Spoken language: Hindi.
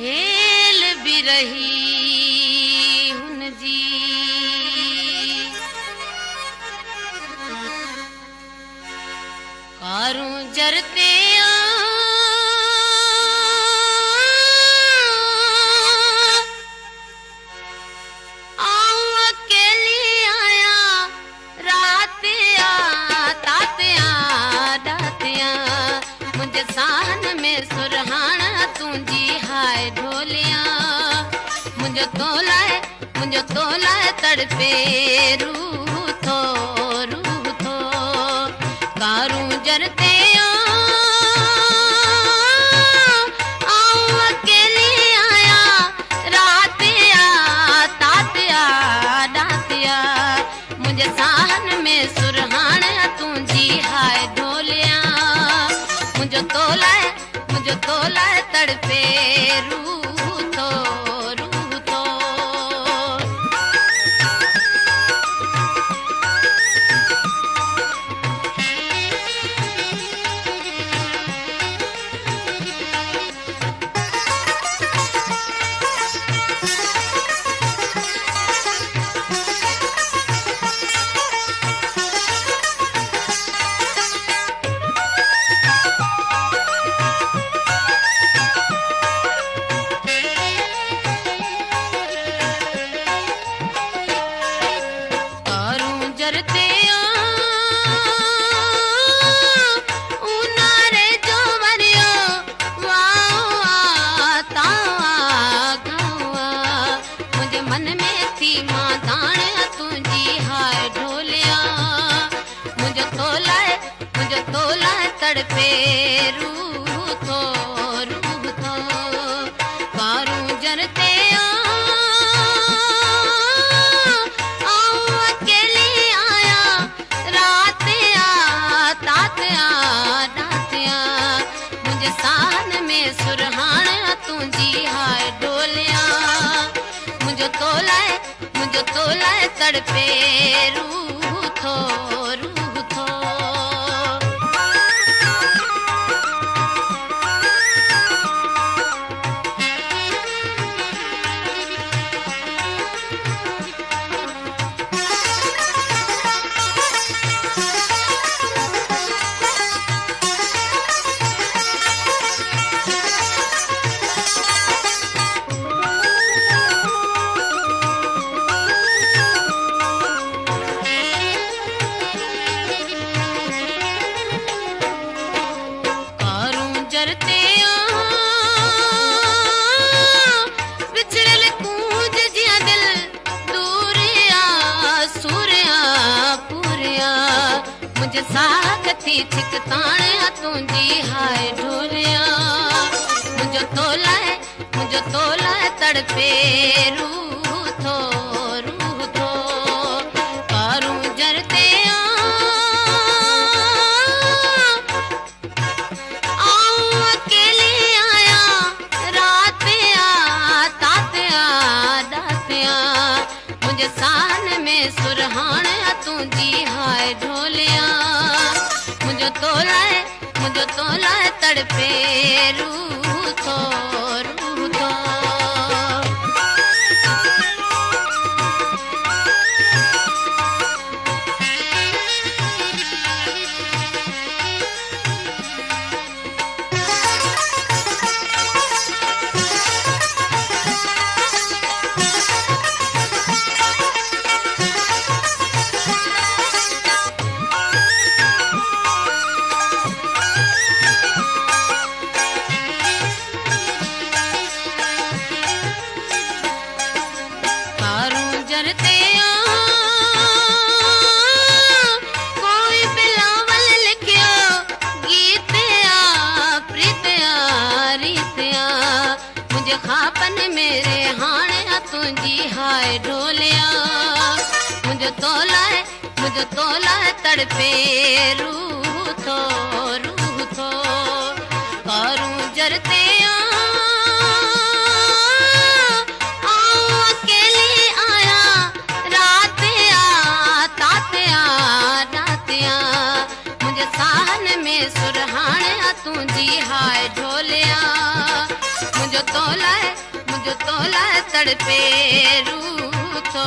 हेल भी रही हुन जी कारूं जरते सान में सुरहाना तुंजी हाय ढोलिया मुझे तोला तड़पे रूह थो कारूं जरते मुझे सान में सुरहाना तुंजी हाय ढोलिया मुझे तोला तड़पे रूह थो तड़पे रूह थो कारूं जरते अकेली आया रात डातिया मुझे सान में सुरहाना तुंजी हाय ढोलिया मुझे तोला तड़पे रूह थो मुझे सागती ठिकताने तुंजी हाय ढोलिया मुझे तोला तड़पे रूह थो कारूं जरते अकेली आया रात डातिया मुझे सान में सुरहाना तुंजी हाय ढोलिया मुझे तोला तड़पे रूह थो खापन मेरे हाणे तुंजी हाय ढोलिया मुझे तोला तड़पे रूह थो कारूं जरते अकेली आया रात डातिया मुझे सान में सुरहाना तुंजी हाय ढोलिया मुझे मुंहिंजो तोलाए तड़पे रू थो